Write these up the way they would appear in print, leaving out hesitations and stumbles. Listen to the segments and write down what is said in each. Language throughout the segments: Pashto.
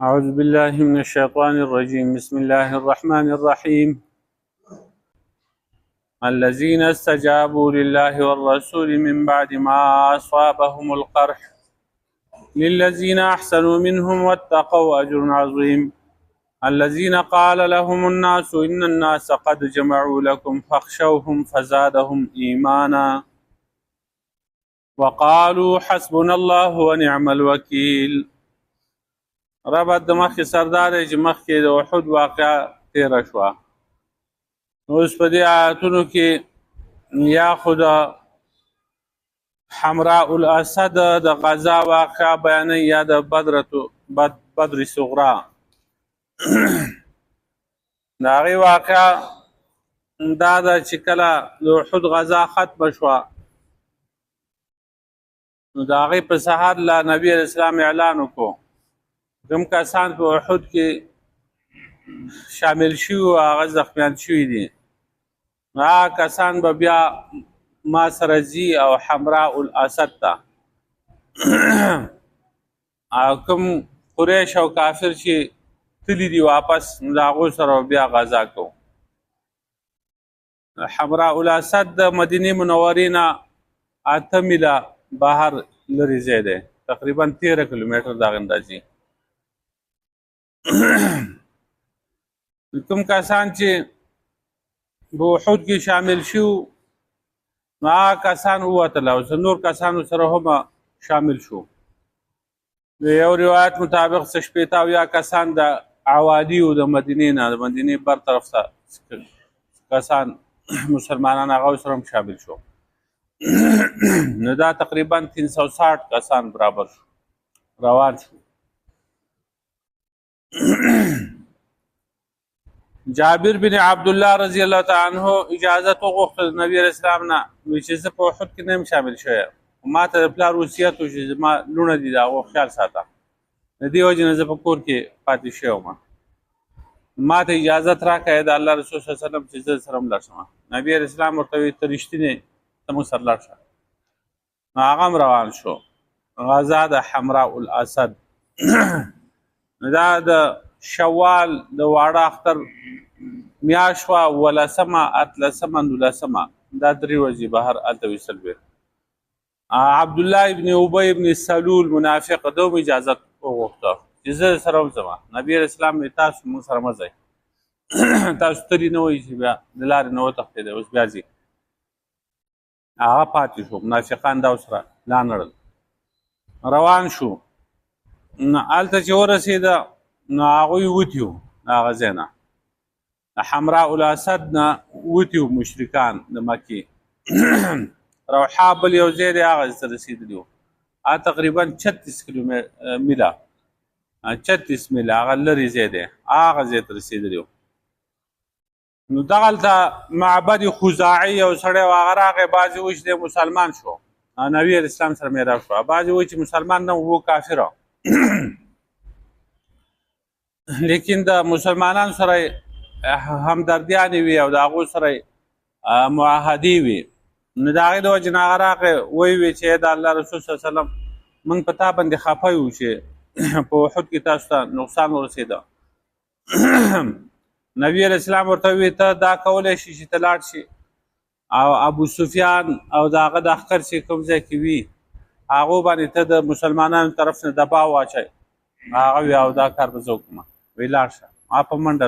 أعوذ بالله من الشيطان الرجيم. بسم الله الرحمن الرحيم. الذين استجابوا لله والرسول من بعد ما أصابهم القرح للذين أحسنوا منهم واتقوا أجر عظيم. الذين قال لهم الناس إن الناس قد جمعوا لكم فاخشوهم فزادهم إيمانا وقالوا حسبنا الله ونعم الوكيل. ربط د مخکې سردار چې مخکې د احد واقعه تیره شوه، اوس په دې آیاتونو کې یا خو د حمراء الاسد د غزا واقعه بیانوي یا د بدر صغرا د هغې واقعه دا ده چې کله د احد غزا ختمه شوه نو د هغې په سهار له نبي علیه السلام اعلان وکړو کوم کسان په احد کې شامل شوي او هغه زخمیان شوي دي هغه کسان به بیا ما سره ځي او حمراء الاسد ته او کوم قریش او کافر چې تلي دي واپس د هغو سره بیا غزا کوو. حمراء الاسد د مدینې منورې نه 8 میله بهر لرې ځای دی، تقریبا 13 کیلومتر دغه اندازې. کوم کسان چې په احد کې شامل شو نو هغه کسان ووتل او نور کسانو سره هم شامل شو. د یو روایت مطابق 80 کسان د عوادیو د مدینې نه د مدینې بر طرف ته کسان مسلمانان هغه سره هم شامل شو. نو دا تقریبا 360 کسان برابر شو روان شو. جابر بن عبدالله رضی الله تعالی عنہ اجازت وغوښتل نبی علیه السلام نه، وایي چې زه په احد کې نه یم شامل شوی، ما ته د پلار وصیت و چې زما لوڼه دي د هغو خیال ساته، د دې وجې نه زه په کور کې پاتې شوی وم، ما ته اجازت راکړئ د الله رسول صلی الله علیه وسلم چې زه سره هم لاړ شم. نبی علیه السلام ورته وایي ته رښتینې ته موږ سره لاړ شه. نو هغه هم روان شو. غزا د حمراء الاسد دا د شوال د واړه اختر میاشت وه، 18مه 18مه 19مه دا 3 ورځې بهر هلته ویستل وې. عبدالله ابن ابی ابن سلول منافق ده هم اجازت وغوښته چې زه سره وځم. نبي علیه السلام تاسو موږ سره مه ځئ، تاسو تلي نه وئ چې بیا د لارې نه وتښتېدی اوس بیا ځي. هغه پاتې شو، منافقان دا ورسره لانړل روان شو. هلته چې ورسېده نو هغوی وتي وو هغه ځای نه، د حمراء الاسد نه وتي وو مشرکان د مکې. روحا بل یو ځای دی هغه ته رسېدلي وو، هغه تقریبا 36 میله 36 میله هغه لرې ځای دی، هغه ځای ته رسېدلي وو. نو دغلته معبد خزاعي یو سړی و، هغه راغی، بعضې وایي چې دی مسلمان شو، نبي علیه السلام سره میراب شو، بعضې وایي چې مسلمان نه و کافر لیکن د مسلمانانو سره همدردیانې وي او د هغو سره معاهدې وي. نو د هغې د وجې نه هغه راغی ویې چې د الله رسول صلی الله علیه وسلم موږ په تا باندې خفه یو چې په احد کې تاسو ته نقصان ورسېده. نبي علیه السلام ورته وویل ته دا کولی شي چې ته لاړ شي او ابو سفیان او د هغه د اخکر چې کوم ځای کې وي هغو باندې ته د مسلمانانو طرف نه دباو واچئ. هغه وی او دا کار به زه وکړم، وی لاړ شه. هغه په منډه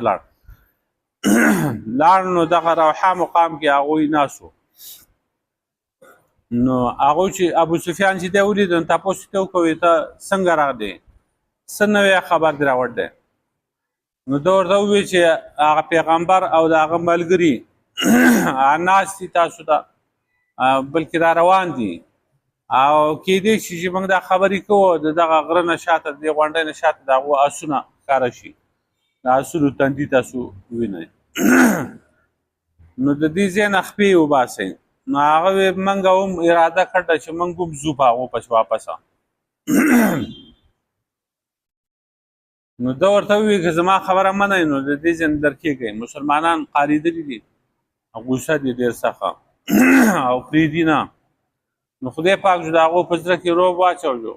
لاړ نو دغه روحا مقام کې هغوی ناست وو. نو هغوی چې ابو سفیان چې دی ولید نو تپوس یې وکړ ته څنګه راغلی، څه نوی خبر دې راوړ دی؟ نو ده ورته وویل چې هغه پیغمبر او د هغه ملګري ناست دي تاسو ته بلکې را روان دي او کېدی شي چې موږ دا خبرې کوو د دغه غره نه شاته د دې غونډۍ نه شاته د هغو آسونه ښکاره شي، د آسونو تندي تاسو ووینئ. نو د دې ځای نه خپې وباسئ. نو هغه وی موږ هم اراده کړه چې موږ هم ځو په هغو پس واپسه. نو ده ورته وویل که زما خبره منئ نو د دې ځای نه درکېږئ. مسلمانان قارېدلي دي، غوسه دي ډېر سخته او پرېږدي نه. نو خدای پاک چې د هغو په زړه کې روب واچوجو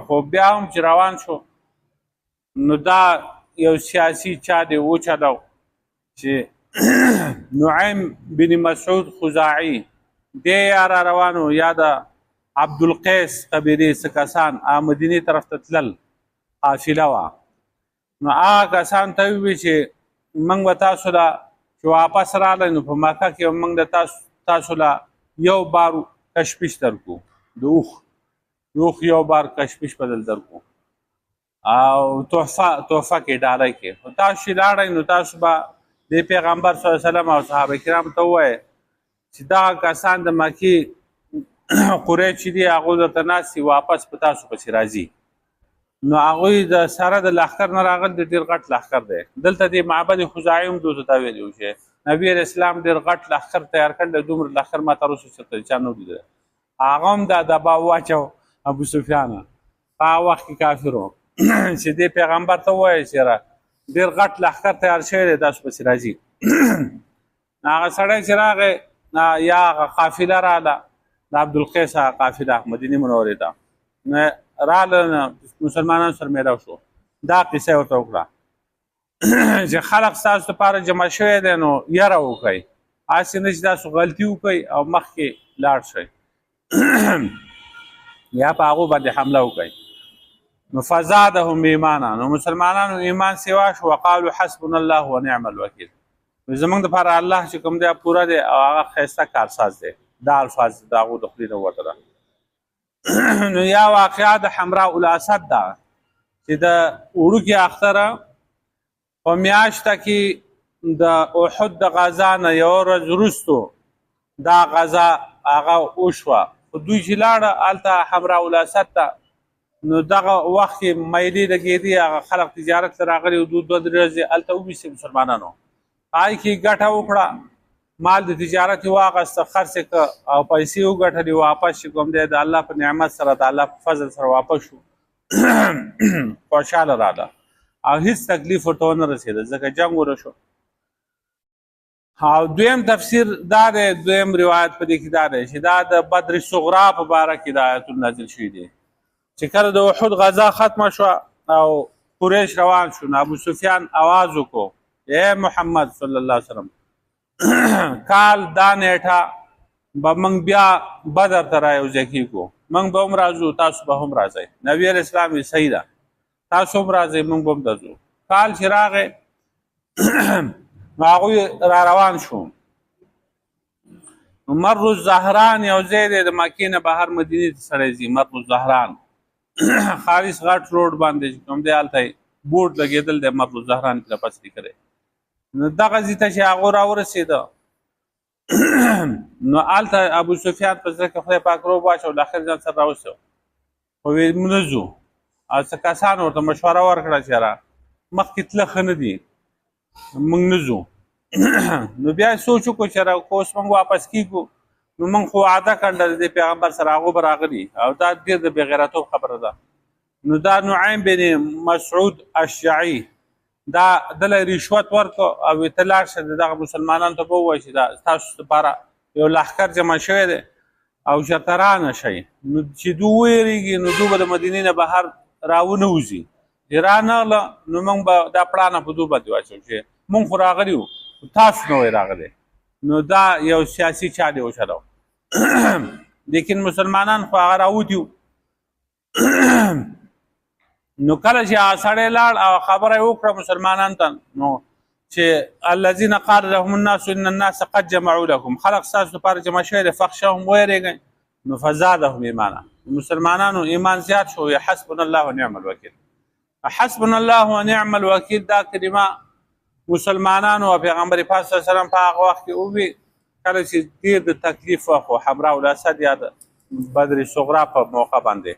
خو بیا هم چې روان شو نو دا یو سیاسي چا دی وچلو چې نعیم بن مسعود خزاعي دی یا را روانو یا د عبدالقیس قبیلې څه کسان مدینې طرف ته تلل قافله وه نو هغه کسان ته وویل چې موږ به تاسو له چې واپس راغلی نو په مکه کې به موږ د تاسو له یو بار کشپش درکو د اوښ یو بار کشپش بدل درکو او تحفه کې ډالۍ کې تاسو چې لاړئ نو تاسو به د پیغمبر صلی الله علیه وسلم او صحابه کرام ته ووایئ چې دغه کسان د مکې قریش چې دي هغوی درته ناست دي واپس په تاسو پسې راځي نو هغوی د سره د لښکر نه راغلي د ډېر غټ لښکر دی دلته د معبد خزاعي هم دوی ته ویلي وو چې نبي علیه اسلام ډېر غټ لښکر تیار کړی دی دومره لښکر ما تر اوسه چېرته چا نه لیدلی هغه هم دا دبا واچو ابو سفیان په هغه وخت کې کافر و چې دې پیغمبر ته ووایه چې ډېر غټ لښکر تیار شوی دی تاسو پسې راځي هغه سړی چې راغی یا هغه قافله راغله د عبدالقیس هغه قافله مدینې منورې ته راغله مسلمانانو سره میلاو شو دا قصه ورته وکړه چې خلق ستاسو لپاره جمع شوی دی نو یره وکړئ هسې نه چې تاسو غلطي وکړئ او مخکې لاړ شئ یا په هغو باندې حمله وکړئ نو فزادهم ایمانا نو مسلمانانو ایمان سوا شو وقالو حسبنا الله ونعم الوکیل زمونږ دپاره الله چې کوم دی پوره دی او هغه ښایسته کارساز دی دا الفاظ د هغو د خولې نه ووتله نو یا واقعه د حمراء الاسد ده چې د وړوکي اختره په میاشته کې د احد د غزا نه یوه ورځ وروستو دا غزا هغه وشوه خو دوی چې لاړه هلته حمراء الاسد ته نو دغه وخت کې میلې لګېدې هغه خلق تجارت ته راغلي و دوه درې ورځې هلته وبیسي مسلمانانو هغې کې ګټه وکړه مال د تجارت یې واخیسته خرڅ یې کړه او پیسې وګټلې واپس چې کوم دی د الله په نعمت سره د الله په فضل سره واپس شو خوشحاله راغله او هیڅ تکلیف ورته ونه رسېده ځکه جنګ ونه شو او دویم تفسیر دا دی دویم روایت په دې کې دا دی چې دا د بدر صغرا په باره کې د آیتونه نازل شوي دي چې کله د احد غزا ختمه شوه او قریش روان شو نو ابو سفیان آواز وکړو ای محمد صلی الله علیه وسلم کال دا نیټه به موږ بیا بدر ته رایوځای کېږو موږ به هم راځو تاسو به هم راځئ نبي علیه السلام یې صحیح ده تاسو هم راځئ موږ به هم درځو کال چې راغی نو هغوی را روان شو مر الزهران یو ځای دی د مکې نه بهر مدینې ته سړی ځي مر الزهران خالص غټ روډ باندې چې کوم دی هلته بورډ لګېدل دی مر الزهران کې لپس لیکلی نو دغه ځای ته چې هغو راورسېده نو هلته ابو سفیان په زړه کې خدای پاک روب واچو د اخر ځان سره راوستو خو ویل موږ نه ځو او څه کسان ورته مشوره ورکړه چې یاره مخکې تله ښه نه دي موږ نه ځو نو بیا یې سوچ وکړو چې یاره که اوس موږ واپس کېږو نو موږ خو وعده کړله د پیغمبر سره هغو به راغلي او دا ډېر د بېغیرتوب خبره ده نو دا نعیم بن مسعود الشیعي دا دله رشوت ورکړو او ته لاړ شه دغه مسلمانانو ته به ووایي چې دا ستاسو لپاره یو لښکر جمع شوی دی او چېرته رانه شئ نو چې دوی ویرېږي نو دوی به د مدینې نه بهر راونه وځي چې رانغله نو موږ به دا پړانه په دوی باندې واچو چې موږ خو راغلي وو تاسو نه وئ راغلی نو دا یو سیاسي چال یې وچلو لیکن مسلمانان خو هغه راوتي نو کله چې هغه سړی لاړ او خبره یې وکړه مسلمانانو ته نو چې الذین قال لهم الناس ان الناس قد جمعوا لكم خلق ستاسو لپاره جمع شوی دی فخشوهم ویرېږئ نو فزادهم ایمانا مسلمانانو ایمان زیات شو حسبنا الله ونعم الوکیل حسبنا الله ونعم الوکیل دا کلمه مسلمانانو او پیغمبر پاک صلی الله علیه وسلم په هغه وخت کې ووی کله چې ډېر د تکلیف وخت و حمراء الاسد یا د بدر صغرا په موقع باندې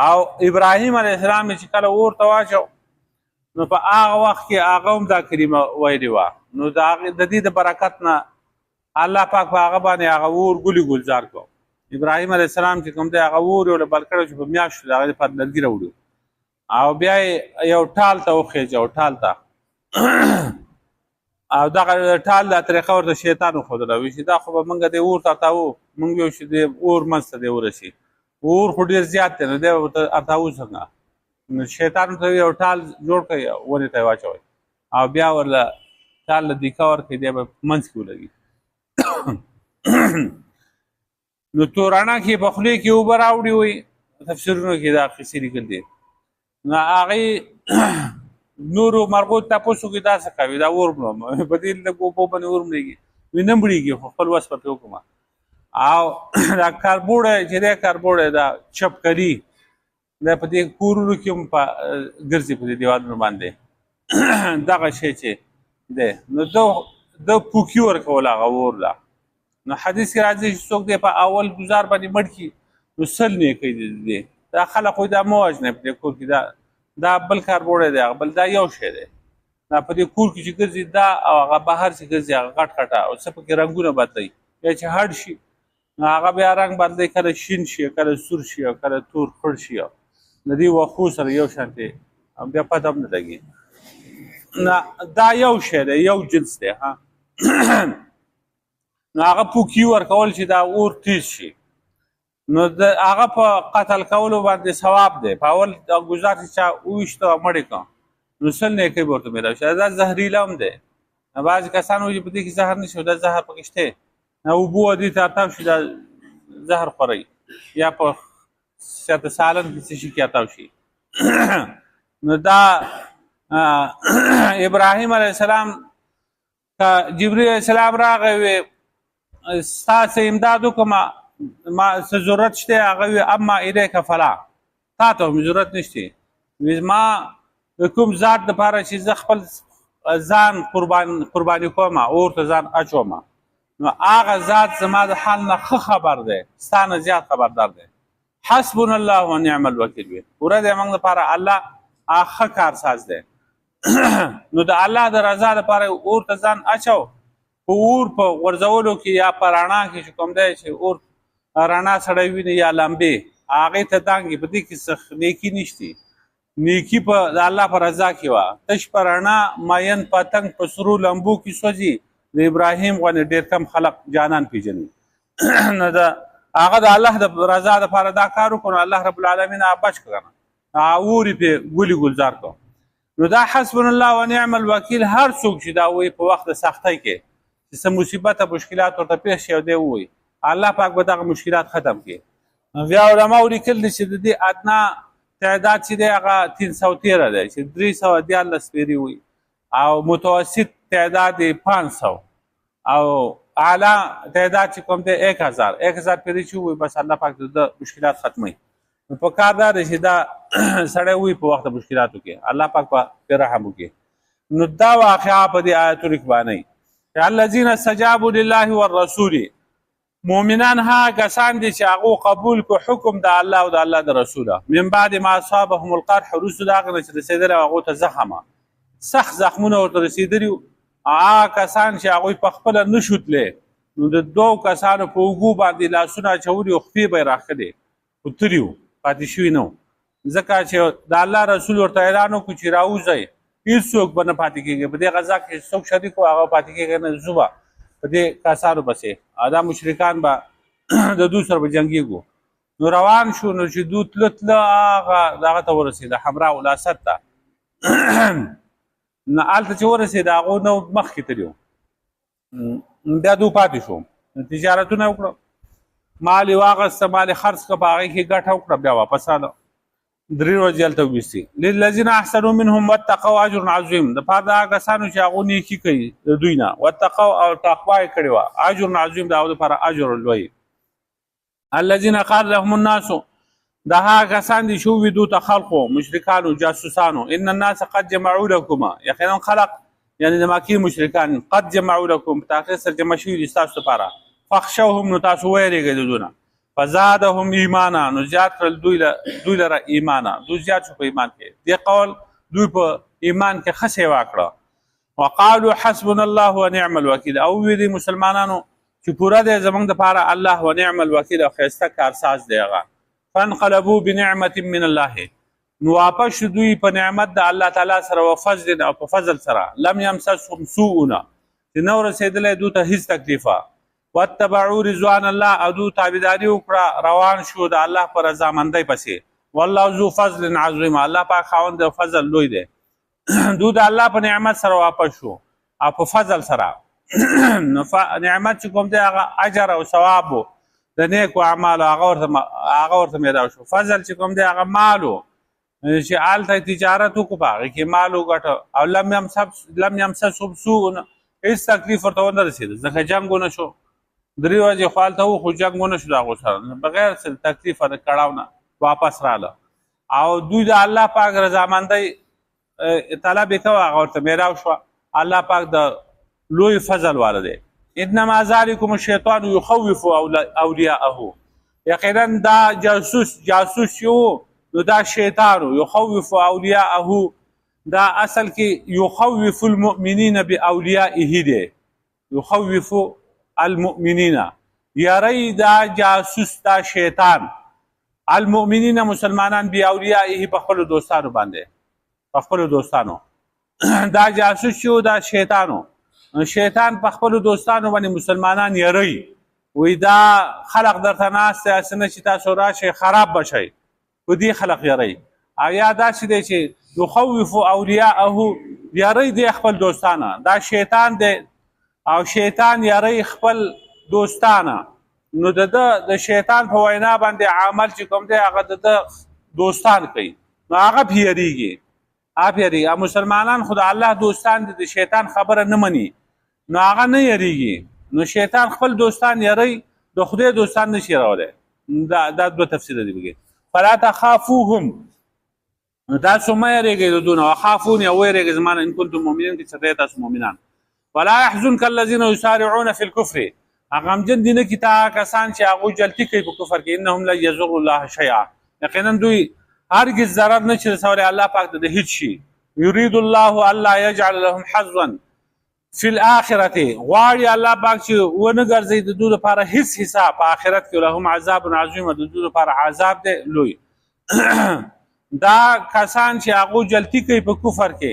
او ابراهیم علیه السلام چې کله اور ته واچو نو په هغه وخت کې هغه هم دا کلمه ویلې وه نو د دې د برکت نه الله پاک په هغه باندې هغه اور ګلي ګلزار کړو ابراهیم علیه السلام چې کوم دی هغه اور یو له بل کړی چې په میاشتو د هغې لپاره لرګي راوړو او بیا یې یو ټال ته وخېجه ټال ته او دغه ټال دا طریقه ورته شیطان وښودله وایي چې دا خو به موږ دې اور ته اتاوو موږ ویو چې دې اور منځ ته دې ورسي اور خو ډېر زیات دی نو دی به ورته اتاوو څنګه نو شیطان ته یو ټال جوړ کړئ ونې ته یې واچوئ او بیا ورله ټال له دیکا ورکړئ دی به منځ کې ولګي نو توراڼه کې په خولې کې اوبه راوړي وي تفسیرونو کې دا قصې لیکل دي نو هغې نورو مرغو تپوس وکړي دا څه کوي دا اور مړم په دې لږ اوبو باندې اور مړېږي وي نه مړېږي خو خپل وس پرې وکړم او دا کاربوړ چې دی کاربوړ دا چپکري دا په دې کورونو کې هم ګرځي په دې دیوالونو باندې دغه شی چې دی نو د پوکي ورکول هغه اور ده نو حدیث کې راځي چې څوک دی په اول ګزار باندې مړ کړي نو سل نیکۍ دی دا خلک وایي دا مه وژنئ په دې کور کې دا بل کاربوړی دی هغه بل دا یو شی دی دا په دې کور کې چې ګرځي دا او هغه بهر چې ګرځي هغه غټ غټه او څه پکې رنګونه بدلوي یا چې هډ شي نو هغه بیا رنګ بدلوي کله شین شي کله سور شي او کله تور خړ شي د دې وښو سره یو شانتې بیا پته هم نه لګي نه دا یو شی دی یو جنس دی ها نو هغه پوکي ورکول چې دا اور تیز شي نو د هغه په قتل کولو باندې ثواب دی په اول ګزار چې چا وویشته او مړ یې کړه نو سل نیکۍ به ورته میلاو شي دا زهریله هم دی بعضې کسان وایي په دې کې زهر نشي دا زهر پکې شته اوبو دې ته تاو شي دا زهر خورئ یا په شاته سالن کې څه شي کې اتاو شي نو دا ابراهیم علیه السلام که جبریل علیه السلام راغی وی ستاسې امداد وکړمه ما څه ضرورت شته هغه وی اما الیک فلا تا ته هم ضرورت نشته وی ما د کوم ذات دپاره چې زه خپل ځان قرباني کوم اور ته ځان اچوم نو هغه ذات زما د حال نه ښه خبر دی ستا نه زیات خبردار دی حسبنا الله و نعم الوکیل وي پوره دی موږ لپاره الله هغه ښه کارساز دی نو د الله د رضا لپاره اور ته ځان اچو په اور په غورځولو کې یا په رڼا کې چې کوم دی چې اور رڼا سړی ویني یا لمبې هغې ته دانګې په دې کې څه نیکي نشته نیکي په د الله په رضا کې وه تش په رڼا ماین پتنګ په سرو لمبو کې سوځي د ابراهیم غوندې ډېر کم خلق جانان پېژني نو د هغه د الله د رضا دپاره دا کار وکړو نو الله رب العالمین هغه بچ کړه اور یې پرې ګلي ګلزار کړو نو دا حسبنا الله و نعم الوکیل هر څوک چې دا وایي په وخت د سختۍ کې چې څه مصیبت او مشکلات ورته پیښ شي او دی ووایي الله پاک به دغه مشکلات ختم کړي بیا علماو لیکل دي چې د دې ادنا تعداد چې دی هغه 313 دی چې 314 پیرې وي او متوسط تعداد 500 او اعلی تعداد چې کوم دی 1000 پیرې چې وي بس الله پاک د مشکلات ختموي په کار دا دی چې دا سړی وي په وخت د مشکلاتو کې الله پاک په رحم وکړي نو دا واقعه په دې آیتونو کې باندې الذين استجابوا لله والرسول مؤمنان ها کسان دي چې هغه قبول کو حکم د الله او د الله د رسوله من بعد ما اصابهم القرح رسل هغه چې رسیدل هغه ته زخمه سخت زخمونه ورته رسیدلي هغه کسان چې هغه په خپل نشوتلې نو د دوه کسانو په وګو باندې لاسونه چوري او خپې به راخلي او تریو پاتې شوي نو ځکه چې د الله رسول ورته اعلان وکړو چې راوځئ هېڅوک به نه پاتې کېږي په دې غذا کې څوک شریک و هغه پاتې کېږي نه زوبه په دې کسانو پسې دا مشرکان به د دوی سره به جنګېږو نو روان شو نو چې دوی تله هغه دغه ته ورسېده حمراء الاسد ته نو هلته چې ورسېده هغو نه مخکې تلي بیا دوی پاتې شو تجارتونه وکړه مال یې واغسته مال یې خرڅ کړه په هغې کې ګټه وکړه بیا واپس راله 3 ورځې هلته وویستې للذین احسنوا منهم واتقوا اجر عظیم دپاره د هغه کسانو چې هغو نیکي کوي د دوی نه واتقوا او تقوا یې کړې وه اجر عظیم د هغو دپاره اجر لوی الذین قال لهم الناس د هغه کسان دي چې ووي دوی ته خلقو مشرکانو جاسوسانو ان الناس قد جمعوا لکم یقینا خلق یعنې د مکې مشرکان قد جمعوا لکم په تاخیر سره جمع شوي دي ستاسو دپاره فخشوهم نو تاسو ویرېږئ د دوی نه فزادهم ایمانا نو زیات کړل دوی لره ایمانا دوی زیات شو په ایمان کې دې قول دوی په ایمان کې ښه سیوا کړه وقالو حسبنا الله ونعم الوکیل او ویلي مسلمانانو چې پوره دی زموږ دپاره الله ونعم الوکیل او ښایسته کارساز دی هغه فانقلبوا بنعمة من الله نو واپس شو دوی په نعمت د الله تعالی سره و فضل او په فضل سره لم یمسسهم سوءنا چې نه ورسېدلی دوی ته هېڅ تکلیفه واتبعوا رضوان الله او دوی تابعداري وکړه روان شو د الله په رضامندۍ پسې والله ذو فضل عظیم، الله پاک خاوند د فضل لوی دی. دو د الله په نعمت سره واپس شو او په فضل سره. نعمت چې کوم دی هغه اجر او ثواب د نیکو اعمالو هغه ورته میلاو شو. فضل چې کوم دی هغه مالو چې هلته تجارت وکړو په هغې کې مال وګټه او لم یمسسهم سوء، هېڅ تکلیف ورته ونه رسېده ځکه جنګ ونه شو. درې ورځې خو هلته و خو جنګ ونه شو د هغو سره بغیر تکلیف د کړاو نه واپس راله. او دوی د الله پاک رضامندۍ طلب یې کوه هغه ورته میلاو شوه. الله پاک د لوی فضل والا دی. انما ذلکم الشیطان یخوف اولیاءه، یقینا دا جاسوس یو نو دا شیطان یخوف اولیاءه، دا اصل کې یخوف المؤمنین باولیائه دی. یخوف المؤمنین یری دا جاسوس دا شیطان المؤمنین مسلمانان باولیائه په خپلو دوستانو باندې په خپلو دوستانو. دا جاسوس یو دا شیطانو. شیطان په خپلو دوستانو باندې مسلمانان یری وی دا خلق درته ناست دی هسې نه چې تاسو راشئ خراب بشئ په دې خلق یری. او یا داسې دی چې یخوف اولیاءه یری دی خپل دوستانه. دا شیطان دی او شیطان یری خپل دوستانه. نو د شیطان په وینا باندې عمل چې کوم دی هغه د دوستان کوي نو هغه پې یریږي او مسلمانان خو د الله دوستان دي د شیطان خبره نه مني نو هغه نه یریږي. نو شیطان خپل دوستان یری د خدای دوستان نشي راولی. دا دوه تفسیره دي بګي. فلا تخافوهم، دا سمه یریږي د دونه وخافوني او ویریږي زما نه ان کنتم مؤمنین کې چې تاسو مؤمنان. ولا يحزنك الذين يسارعون في الكفر، غمجن دي نه کی تا کسان چې هغه جلتی کوي په کفر کې. انهم لا يضر الله شيئا، یقینا دوی هرگز ضرر نه چي رسولي الله پاک د هیڅ شي. يريد الله الا يجعل لهم حظا في الاخره، غواړي الله پاک چې ونه ګرځي د دوی لپاره هیڅ حساب په آخرت کې. لهم عذاب عظیم، د دوی لپاره عذاب دی لوی. دا کسان چې هغه جلتی کوي په کفر کې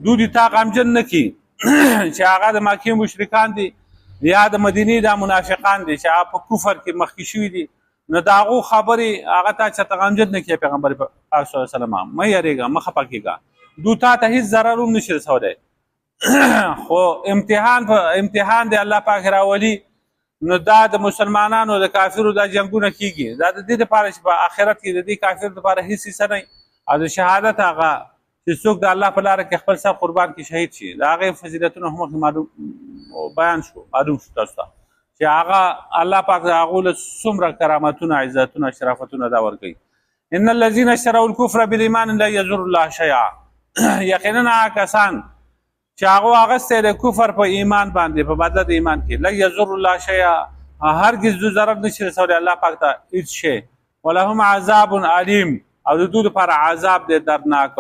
دوی تا غمجن نه کی چې هغه د مکې مشرکان دي یا د مدینې د منافقان دي چې هغه په کفر کې مخکې شوي دي. نو د هغو خبرې هغه ته چېرته غمجن نه کړي پیغمبر پاک صلی الله علیه وسلم مه یېرېږه مه خفه کېږه دوی تا ته هېڅ ضرر هم نشي رسولی. خو امتحان دی الله پاک راولي. نو دا د مسلمانانو د کافرو دا جنګونه کېږي دا د دې دپاره چې په آخرت کې د دې کافر دپاره هېڅ حصه نه او د شهادت هغه چې څوک د الله په لاره کې خپل سر قربان کې شهید شي د هغې فضیلتونه هم مخکې بیان شو معلوم شو تاسو ته چې هغه الله پاک د هغو له څومره کرامتونه عزتونه شرافتونه دا ورکوي. ان الذین اشتروا الکفر بالایمان لا یضر الله شیئا، یقینا هغه کسان چې هغه اخیستی د کفر په ایمان باندې په بدله د ایمان کې لا یضر الله شیئا، هرگز دوی ضرر نشي رسولی الله پاک ته هېڅ شی. ولهم عذاب علیم، او د دوی لپاره عذاب دی دردناک.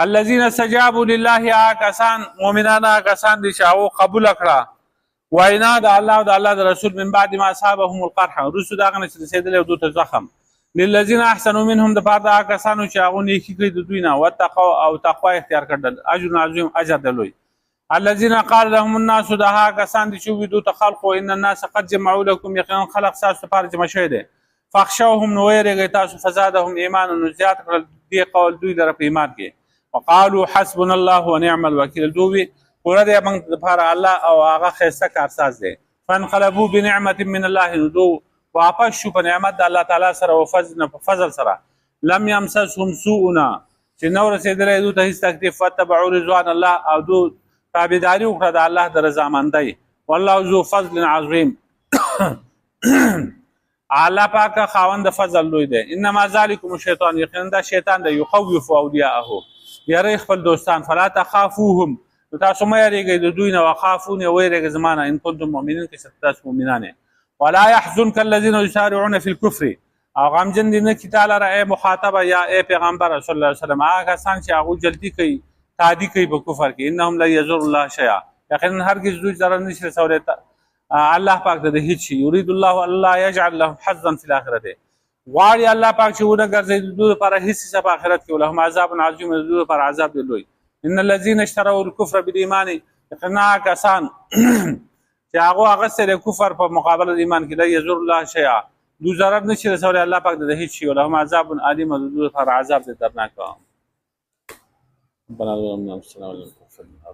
الذين استجابوا لله، کسان مؤمنان کسان دي چې هغو قبوله کړه وینا د الله او د الله د رسول من بعد ما اصابهم القرح، وروسته د هغه نه چې رسېدلی او دوی ته زخم. للذین احسنوا منهم د پاره د هغه کسانو چې هغو نیکي کوي د دوی نه واتقوا او تقوا اختیار کړل اجر عظیم اجر دی لوی. الذين قال لهم الناس، د هغه کسان دي چې وویل دوی ته خلقو ان الناس قد جمعوا لكم، یقینا خلق ستاسو لپاره جمع شوی دی. فاخشوهم، نو ویرېږئ تاسو. فزادهم ایمانا، نو زیات کړل دې قول دوی لره په ایمان کې. وقالوا حسبنا الله ونعم الوکیل، دوی پوره دی موږ لپاره الله او هغه ښایسته کارساز دی. فانقلبوا بنعمة من الله، نو دوی واپس شو په نعمت د الله تعالی سره او فضل سره. لم یمسسهم سوء، چې نو رسېدلی دوی ته هېڅ تکلیف. واتبعوا رضوان الله، او دوی تابعداري وکړه د الله د رضامندۍ. والله ذو فضل عظیم، الله پاک خاوند فضل لوی دی. انما ذلکم الشیطان، یقینا دا شیطان دی. یخوف اولیاءه، یری خپل دوستان. فلا تخافوهم، نو تاسو مه یریږئ د دوی نه. وخافوني، ویریږئ زما نه ان کنتم مؤمنین که چېرته تاسو مؤمنان یې. ولا يحزنك الذين يسارعون في الكفر، او غمجن دي نه کي تا لره ای مخاطبه یا ای پیغمبر صلی الله علیه وسلم هغه کسان چې هغوی جلدي کوي تعدي کوي په کفر کې. انهم لا یضر الله شیئا، یقینا هرگز دوی ضرر نشي رسولی الله پاک ته د هېڅ شي. یرید الله الله یجعل لهم حظا فی الاخرة، غواړي الله پاک چې ونه ګرځوي د دوی لپاره هېڅ حصه په آخرت کې. ولهم عذاب عظیم، د دوی لپاره عذاب دی لوی. ان الذین اشتروا الکفر بالایمان، یقینا کسان چې هغه اغستې د کفر په مقابله د ایمان کې لا یزور الله شیئا دو ضرر نشي رسولی الله پاک د هیڅ شي ولهم عذاب علیم او د دوی لپاره عذاب دی دردناک ربنا ظلمنا انفسنا وان لم تغفر لنا